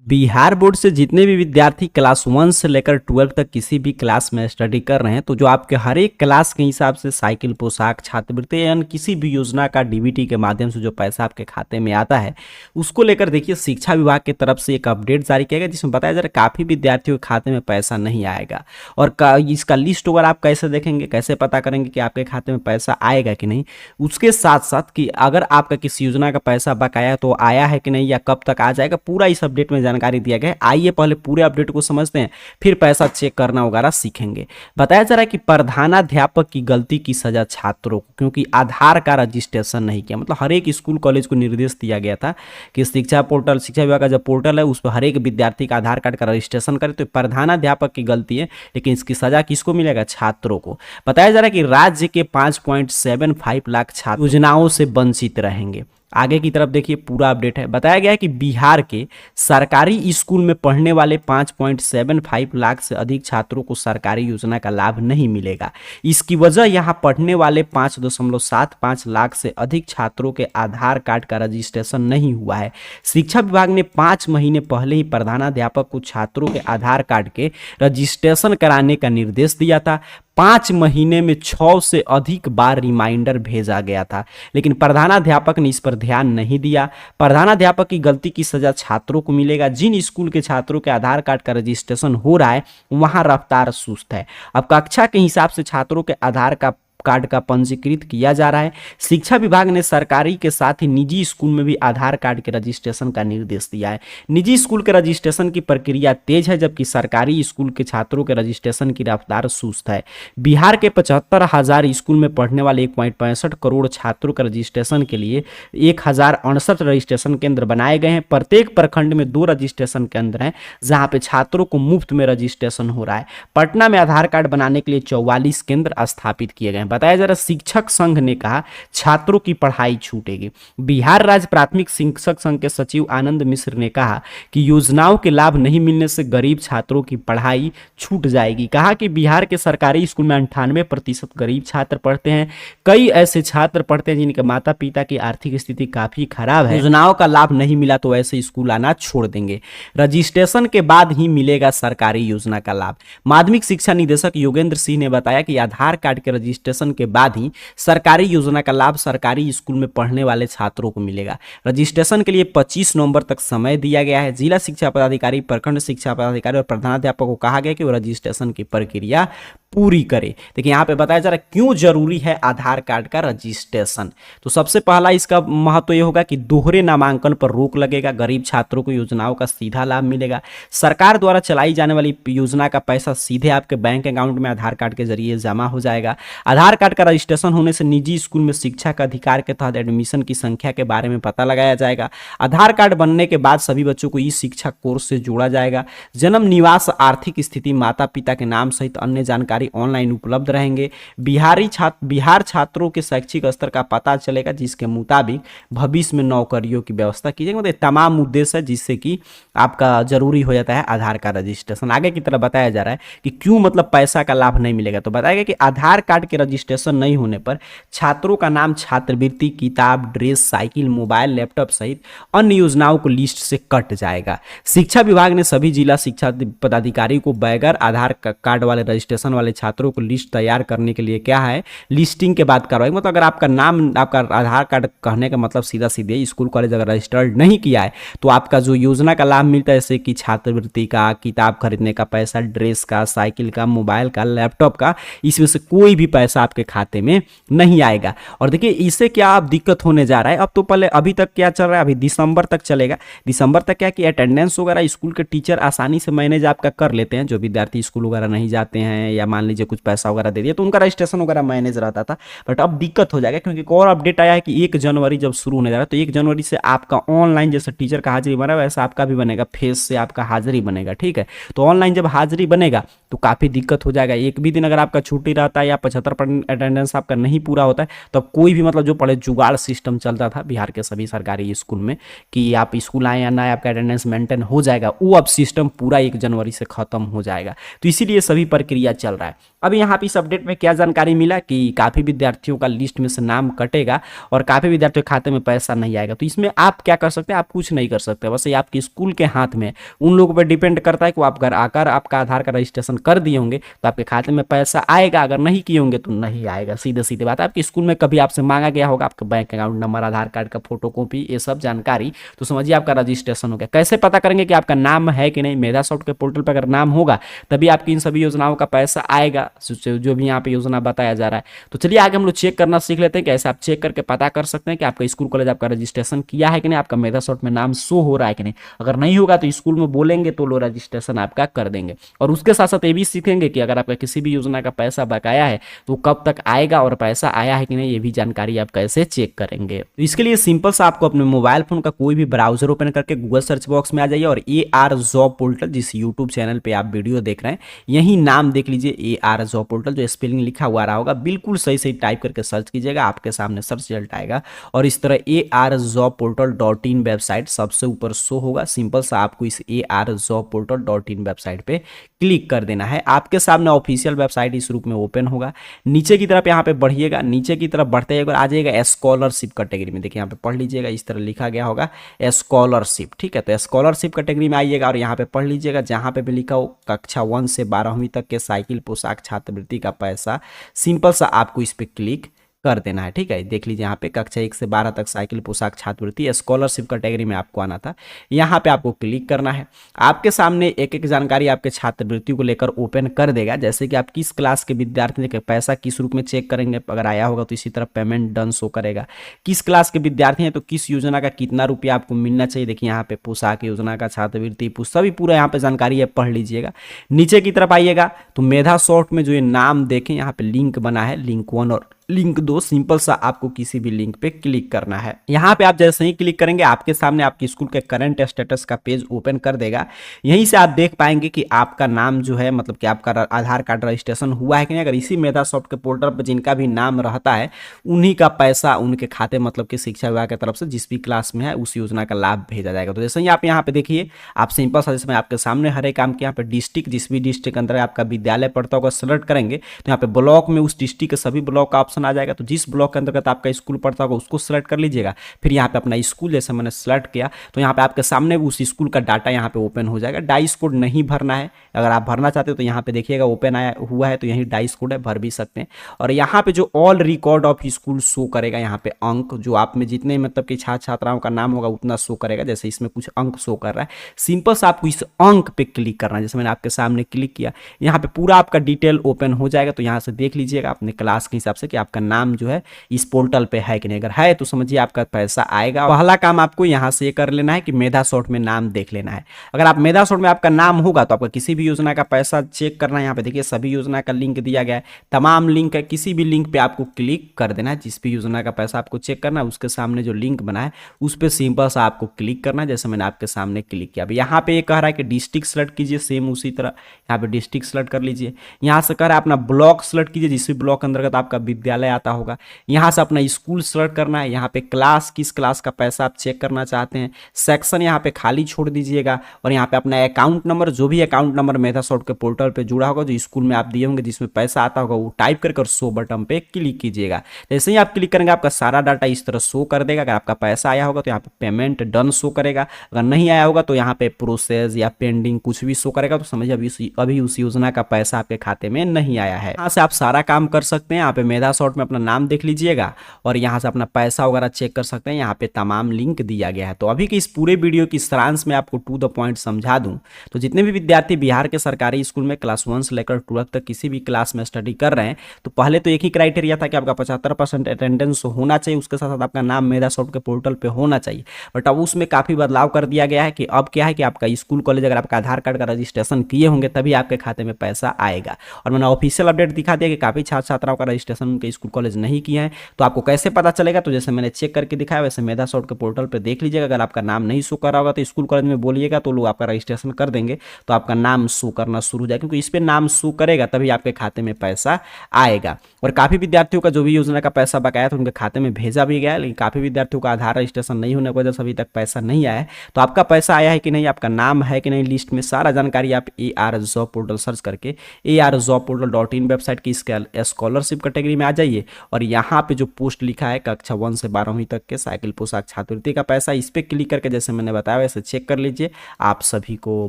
Bihar board से जितने भी विद्यार्थी क्लास 1 से लेकर 12 तक किसी भी क्लास में स्टडी कर रहे हैं, तो जो आपके हर एक क्लास के हिसाब से साइकिल, पोशाक, छात्रवृत्ति या अन्य किसी भी योजना का डीबीटी के माध्यम से जो पैसा आपके खाते में आता है, उसको लेकर देखिए शिक्षा विभाग की तरफ से एक अपडेट जारी किया गया, जिसमें बताया जा रहा है काफ़ी विद्यार्थियों के खाते में पैसा नहीं आएगा। और इसका लिस्ट अगर आप कैसे देखेंगे, कैसे पता करेंगे कि आपके खाते में पैसा आएगा कि नहीं, उसके साथ साथ कि अगर आपका किसी योजना का पैसा बकाया तो आया है कि नहीं या कब तक आ जाएगा, पूरा इस अपडेट में जानकारी दिया गया है। आइए पहले पूरे अपडेट को समझते हैं, फिर पैसा चेक करना वगैरह सीखेंगे। बताया जा रहा है कि प्रधानाध्यापक की गलती की सजा छात्रों को, क्योंकि आधार का रजिस्ट्रेशन नहीं किया। मतलब हर एक स्कूल कॉलेज को निर्देश दिया गया था कि शिक्षा विभाग का जो पोर्टल है उस पर हर एक विद्यार्थी का आधार कार्ड का रजिस्ट्रेशन करे। तो प्रधानाध्यापक की गलती है, लेकिन इसकी सजा किसको मिलेगा? छात्रों को। बताया जा रहा है कि राज्य के 5.75 लाख छात्र योजनाओं से वंचित रहेंगे। आगे की तरफ देखिए पूरा अपडेट है। बताया गया है कि बिहार के सरकारी स्कूल में पढ़ने वाले 5.75 लाख से अधिक छात्रों को सरकारी योजना का लाभ नहीं मिलेगा। इसकी वजह यहाँ पढ़ने वाले 5.75 लाख से अधिक छात्रों के आधार कार्ड का रजिस्ट्रेशन नहीं हुआ है। शिक्षा विभाग ने 5 महीने पहले ही प्रधानाध्यापक को छात्रों के आधार कार्ड के रजिस्ट्रेशन कराने का निर्देश दिया था। 5 महीने में 6 से अधिक बार रिमाइंडर भेजा गया था, लेकिन प्रधानाध्यापक ने इस पर ध्यान नहीं दिया। प्रधानाध्यापक की गलती की सजा छात्रों को मिलेगा। जिन स्कूल के छात्रों के आधार कार्ड का रजिस्ट्रेशन हो रहा है वहां रफ्तार सुस्त है। अब कक्षा के हिसाब से छात्रों के आधार कार्ड का पंजीकृत किया जा रहा है। शिक्षा विभाग ने सरकारी के साथ ही निजी स्कूल में भी आधार कार्ड के रजिस्ट्रेशन का निर्देश दिया है। निजी स्कूल के रजिस्ट्रेशन की प्रक्रिया तेज है, जबकि सरकारी स्कूल के छात्रों के रजिस्ट्रेशन की रफ्तार सुस्त है। बिहार के 75,000 स्कूल में पढ़ने वाले 1.65 करोड़ छात्रों के रजिस्ट्रेशन के लिए 1,068 रजिस्ट्रेशन केंद्र बनाए गए हैं। प्रत्येक प्रखंड में 2 रजिस्ट्रेशन केंद्र हैं, जहां पे छात्रों को मुफ्त में रजिस्ट्रेशन हो रहा है। पटना में आधार कार्ड बनाने के लिए 44 केंद्र स्थापित किए गए हैं। बताया जा रहा है शिक्षक संघ ने कहा छात्रों की पढ़ाई छूटेगी। बिहार राज्य प्राथमिक शिक्षक संघ के सचिव आनंद मिश्र ने कहा कि योजनाओं के लाभ नहीं मिलने से गरीब छात्रों की पढ़ाई छूट जाएगी। कहा कि बिहार के सरकारी स्कूल में 98% गरीब छात्र पढ़ते हैं। कई ऐसे छात्र पढ़ते हैं जिनके माता पिता की आर्थिक स्थिति काफी खराब है। योजनाओं का लाभ नहीं मिला तो ऐसे स्कूल आना छोड़ देंगे। रजिस्ट्रेशन के बाद ही मिलेगा सरकारी योजना का लाभ। माध्यमिक शिक्षा निदेशक योगेंद्र सिंह ने बताया कि आधार कार्ड के रजिस्ट्रेशन के बाद ही सरकारी योजना का लाभ सरकारी स्कूल में पढ़ने वाले छात्रों को मिलेगा। रजिस्ट्रेशन के लिए 25 नवंबर तक समय दिया गया है। जिला शिक्षा पदाधिकारी, प्रखंड शिक्षा पदाधिकारी और प्रधानाध्यापक को कहा गया कि वो रजिस्ट्रेशन की प्रक्रिया पूरी करे। देखिए यहाँ पे बताया जा रहा है क्यों जरूरी है आधार कार्ड का रजिस्ट्रेशन। तो सबसे पहला इसका महत्व ये होगा कि दोहरे नामांकन पर रोक लगेगा। गरीब छात्रों को योजनाओं का सीधा लाभ मिलेगा। सरकार द्वारा चलाई जाने वाली योजना का पैसा सीधे आपके बैंक अकाउंट में आधार कार्ड के जरिए जमा हो जाएगा। आधार कार्ड का रजिस्ट्रेशन होने से निजी स्कूल में शिक्षा का अधिकार के तहत एडमिशन की संख्या के बारे में पता लगाया जाएगा। आधार कार्ड बनने के बाद सभी बच्चों को ई शिक्षा कोर्स से जोड़ा जाएगा। जन्म, निवास, आर्थिक स्थिति, माता पिता के नाम सहित अन्य जानकारी ऑनलाइन उपलब्ध रहेंगे। बिहार छात्रों के शैक्षिक स्तर का पता चलेगा, जिसके मुताबिक भविष्य में नौकरियों की व्यवस्था की जाएगी। मतलब तमाम उद्देश्य है जिससे कि आपका जरूरी हो जाता है आधार कार्ड रजिस्ट्रेशन। आगे की तरफ बताया जा रहा है कि क्यों मतलब पैसा का लाभ नहीं मिलेगा। तो बताया गया कि आधार कार्ड के रजिस्ट्रेशन नहीं होने पर छात्रों का नाम छात्रवृत्ति, किताब, ड्रेस, साइकिल, मोबाइल, लैपटॉप सहित अन्य योजनाओं को लिस्ट से कट जाएगा। शिक्षा विभाग ने सभी जिला शिक्षा पदाधिकारी को बगैर आधार कार्ड वाले रजिस्ट्रेशन वाले छात्रों को लिस्ट तैयार करने के लिए क्या है, लिस्टिंग के बाद कार्रवाई। मतलब अगर आपका नाम, आपका आधार कार्ड कहने का मतलब सीधा सीधे स्कूल कॉलेज अगर रजिस्टर्ड नहीं किया है तो आपका जो योजना का लाभ मिलता है, जैसे कि छात्रवृत्ति का, किताब खरीदने का पैसा, ड्रेस का, साइकिल का, मोबाइल का, लैपटॉप का, इसमें से कोई भी पैसा आपके खाते में नहीं आएगा। और देखिए इससे क्या अब दिक्कत होने जा रहा है। अब तो पहले अभी तक क्या चल रहा है, अभी दिसंबर तक चलेगा। दिसंबर तक क्या कि अटेंडेंस वगैरह स्कूल के टीचर आसानी से मैनेज आपका कर लेते हैं। जो विद्यार्थी स्कूल वगैरह नहीं जाते हैं या मान लीजिए कुछ पैसा वगैरह दे दिया तो उनका रजिस्ट्रेशन वगैरह मैनेज रहता था। बट अब दिक्कत हो जाएगा, क्योंकि एक और अपडेट आया है कि 1 जनवरी जब शुरू होने जा रहा है तो 1 जनवरी से आपका ऑनलाइन जैसे टीचर का हाजिरी बना वैसा आपका भी बनेगा, फेस से आपका हाजिरी बनेगा। ठीक है, तो ऑनलाइन जब हाजिरी बनेगा तो काफी दिक्कत हो जाएगा। एक भी दिन अगर आपका छुट्टी रहता है या 75% अटेंडेंस आपका नहीं पूरा होता है तो अब कोई भी मतलब जो पहले जुगाड़ सिस्टम चलता था बिहार के सभी सरकारी स्कूल में कि आप स्कूल आए या ना आए आपका अटेंडेंस मेंटेन हो जाएगा, वो अब सिस्टम पूरा 1 जनवरी से खत्म हो जाएगा। तो इसीलिए सभी प्रक्रिया चल रहा है। अब यहाँ पे इस अपडेट में क्या जानकारी मिला कि काफ़ी विद्यार्थियों का लिस्ट में से नाम कटेगा और काफ़ी विद्यार्थियों के खाते में पैसा नहीं आएगा। तो इसमें आप क्या कर सकते हैं, आप कुछ नहीं कर सकते, बस ये आपके स्कूल के हाथ में उन लोगों पर डिपेंड करता है कि आप घर आकर आपका आधार का रजिस्ट्रेशन कर दिए होंगे तो आपके खाते में पैसा आएगा, अगर नहीं किए होंगे तो नहीं आएगा। सीधे सीधे बात है। आपके स्कूल में कभी आपसे मांगा गया होगा आपका बैंक अकाउंट नंबर, आधार कार्ड का फोटो कॉपी, ये सब जानकारी, तो समझिए आपका रजिस्ट्रेशन हो गया। कैसे पता करेंगे कि आपका नाम है कि नहीं? मेधा सॉफ्ट के पोर्टल पर अगर नाम होगा तभी आपकी इन सभी योजनाओं का पैसा आएगा जो भी यहाँ पे योजना बताया जा रहा है। तो चलिए आगे हम लोग चेक करना सीख लेते हैं कि ऐसे आप चेक करके पता कर सकते हैं कि आपका स्कूल कॉलेज आपका रजिस्ट्रेशन किया है कि नहीं, आपका मेधा सॉफ्ट में नाम शो हो रहा है कि नहीं। अगर नहीं होगा तो स्कूल में बोलेंगे तो लोग रजिस्ट्रेशन आपका कर देंगे। और उसके साथ साथ ये भी सीखेंगे कि अगर आपका किसी भी योजना का पैसा बकाया है तो कब तक आएगा और पैसा आया है कि नहीं, ये भी जानकारी आप कैसे चेक करेंगे। तो इसके लिए सिंपल सा आपको अपने मोबाइल फोन का कोई भी ब्राउजर ओपन करके गूगल सर्च बॉक्स में आ जाइए और AR जॉब पोर्टल, जिस यूट्यूब चैनल पे आप वीडियो देख रहे हैं, यही नाम देख लीजिए AR जॉब पोर्टल, जो स्पेलिंग लिखा हुआ रहा होगा बिल्कुल सही सही टाइप करके सर्च कीजिएगा, आपके सामने सर्च रिजल्ट आएगा और इस तरह arjobportal.in वेबसाइट सबसे ऊपर शो होगा। सिंपल सा आपको इस arjobportal.in वेबसाइट पे क्लिक कर देना है। आपके सामने ऑफिशियल वेबसाइट इस रूप में ओपन होगा। नीचे की तरफ यहाँ पे बढ़िएगा, नीचे की तरफ बढ़ते एक बार आ जाइएगा स्कॉलरशिप कैटेगरी में। देखिए यहाँ पे पढ़ लीजिएगा, इस तरह लिखा गया होगा स्कॉलरशिप, ठीक है। तो स्कॉलरशिप कैटेगरी में आइएगा और यहाँ पे पढ़ लीजिएगा, जहाँ पे भी लिखा हो कक्षा 1 से 12वीं तक के साइकिल पोशाक छात्रवृत्ति का पैसा, सिंपल सा आपको इस पे क्लिक कर देना है, ठीक है। देख लीजिए यहाँ पे कक्षा 1 से 12 तक साइकिल पोशाक छात्रवृत्ति स्कॉलरशिप कैटेगरी में आपको आना था, यहाँ पे आपको क्लिक करना है। आपके सामने एक एक जानकारी आपके छात्रवृत्ति को लेकर ओपन कर देगा, जैसे कि आप किस क्लास के विद्यार्थी के पैसा किस रूप में चेक करेंगे, अगर आया होगा तो इसी तरह पेमेंट डन शो करेगा। किस क्लास के विद्यार्थी हैं तो किस योजना का कितना रुपया आपको मिलना चाहिए, देखिए यहाँ पे पोशाक योजना का, छात्रवृत्ति, सभी पूरा यहाँ पे जानकारी है, पढ़ लीजिएगा। नीचे की तरफ आइएगा तो मेधा सॉफ्ट में जो ये नाम देखें यहाँ पे लिंक बना है, लिंक 1 और लिंक 2, सिंपल सा आपको किसी भी लिंक पे क्लिक करना है। यहाँ पे आप जैसे ही क्लिक करेंगे आपके सामने आपके स्कूल के करंट स्टेटस का पेज ओपन कर देगा। यहीं से आप देख पाएंगे कि आपका नाम जो है, मतलब कि आपका आधार कार्ड रजिस्ट्रेशन हुआ है कि नहीं। अगर इसी मेधा सॉफ्ट के पोर्टल पर जिनका भी नाम रहता है उन्हीं का पैसा उनके खाते, मतलब कि शिक्षा विभाग की तरफ से जिस भी क्लास में है उस योजना का लाभ भेजा जाएगा। तो जैसे ही आप यहाँ पे देखिए, आप सिंपल सा जिसमें आपके सामने हर एक काम के यहाँ पे डिस्ट्रिक्ट, जिस भी डिस्ट्रिक्ट के अंदर आपका विद्यालय पड़ता होगा सेलेक्ट करेंगे तो यहाँ पे ब्लॉक में उस डिस्ट्रिक्ट के सभी ब्लॉक का ऑप्शन आ जाएगा। तो जिस ब्लॉक के अंतर्गत आपका स्कूल पड़ता होगा उसको सेलेक्ट कर लीजिएगा। फिर यहाँ पे अपना स्कूल जैसे मैंने सेलेक्ट किया तो यहाँ पे आपके सामने उस स्कूल का डाटा यहाँ पे ओपन हो जाएगा। डाइस कोड नहीं भरना है, अगर आप भरना चाहते हो तो यहाँ पे देखिएगा ओपन आया हुआ है तो यही डाइस कोड है, भर भी सकते हैं। और यहाँ पे जो all record of school show करेगा, यहाँ पे अंक जो आप में जितने मतलब कि छात्र छात्राओं का नाम होगा उतना शो करेगा। जैसे इसमें कुछ अंक शो कर रहा है, सिंपल से आपको इस अंक पे क्लिक करना है। जैसे मैंने आपके सामने क्लिक किया, यहाँ पे पूरा आपका डिटेल ओपन हो जाएगा। तो यहाँ से देख लीजिएगा अपने क्लास के हिसाब से कि आपका नाम जो है इस पोर्टल पे है कि नहीं। अगर है तो समझिए आपका पैसा आएगा। पहला काम आपको यहाँ से कर लेना है कि मेधा सॉफ्ट में नाम देख लेना है। अगर आप मेधा सॉफ्ट में आपका नाम होगा तो आपका किसी भी योजना का पैसा चेक करना है। यहाँ पे देखिए सभी योजना का लिंक दिया गया है, तमाम लिंक है, किसी भी लिंक पे आपको क्लिक कर देना है। जिस भी योजना का पैसा आपको चेक करना है उसके सामने जो लिंक बना है उस पर सिंपल सा आपको क्लिक करना है, जैसे मैंने आपके सामने क्लिक किया। अब यहाँ पे ये कह रहा है कि डिस्ट्रिक्ट सेलेक्ट कीजिए, सेम उसी तरह यहाँ पे डिस्ट्रिक्ट सेलेक्ट कर लीजिए। यहाँ से कह रहा है अपना ब्लॉक सेलेक्ट कीजिए, जिस भी ब्लॉक के अंतर्गत आपका विद्यालय आता होगा। यहाँ से अपना स्कूल सेलेक्ट करना है। यहाँ पे क्लास, किस क्लास का पैसा आप चेक करना चाहते हैं, सेक्शन यहाँ पे खाली छोड़ दीजिएगा। और यहाँ पे अपना अकाउंट नंबर, जो भी अकाउंट नंबर मेधा सॉफ्ट के पोर्टल पे जुड़ा होगा, जो स्कूल में आप दिए होंगे जिसमें पैसा आता होगा, वो टाइप करके और शो बटन पे क्लिक कीजिएगा। जैसे ही आप क्लिक करेंगे आपका सारा डाटा इस तरह शो कर देगा। अगर आपका पैसा आया होगा तो यहाँ पे पेमेंट डन शो करेगा, अगर नहीं आया होगा तो यहाँ पे प्रोसेस या पेंडिंग कुछ भी शो करेगा। तो समझिए अभी उस योजना का पैसा आपके खाते में नहीं आया है। यहाँ से आप सारा काम कर सकते हैं। यहाँ पे मेधा सॉफ्ट में अपना नाम देख लीजिएगा और यहाँ से अपना पैसा वगैरह चेक कर सकते हैं। यहाँ पे तमाम लिंक दिया गया है। तो अभी के इस पूरे वीडियो की सारांश में आपको टू द पॉइंट समझा दूं तो जितने भी विद्यार्थी बिहार के सरकारी स्कूल में क्लास 1 से लेकर 12 तक किसी भी क्लास में स्टडी कर रहे हैं तो पहले तो एक ही क्राइटेरिया था कि आपका 75% अटेंडेंस होना चाहिए, उसके साथ साथ आपका नाम मेधा सॉफ्ट के पोर्टल पे होना चाहिए। बट अब उसमें काफ़ी बदलाव कर दिया गया है कि अब क्या है कि आपका स्कूल कॉलेज अगर आपका आधार कार्ड का रजिस्ट्रेशन किए होंगे तभी आपके खाते में पैसा आएगा। और मैंने ऑफिशियल अपडेट दिखा दिया कि काफ़ी छात्र छात्राओं का रजिस्ट्रेशन उनके स्कूल कॉलेज नहीं किए हैं तो आपको कैसे पता चलेगा, तो जैसे मैंने चेक करके दिखाया वैसे मेधा शॉर्ट के पोर्टल पर देख लीजिएगा। अगर आपका नाम नहीं शो कर रहा होगा तो स्कूल कॉलेज में बोलिएगा, तो लोग आपका रजिस्ट्रेशन कर देंगे, तो आपका नाम शो करना शुरू हो जाएगा, क्योंकि इस पर नाम शो करेगा तभी आपके खाते में पैसा आएगा। और काफ़ी विद्यार्थियों का जो भी योजना का पैसा बकाया था उनके खाते में भेजा भी गया है, लेकिन काफ़ी विद्यार्थियों का आधार रजिस्ट्रेशन नहीं होने की वजह से अभी तक पैसा नहीं आया है। तो आपका पैसा आया है कि नहीं, आपका नाम है कि नहीं लिस्ट में, सारा जानकारी आप AR जॉब पोर्टल सर्च करके arjobportal.in वेबसाइट की स्कॉलरशिप कैटेगरी में आ जाइए, और यहाँ पे जो पोस्ट लिखा है कक्षा 1 से 12वीं तक के साइकिल पोशाक छात्रवृत्ति का पैसा, इस पर क्लिक करके जैसे मैंने बताया वैसे चेक कर लीजिए। आप सभी को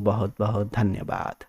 बहुत बहुत धन्यवाद।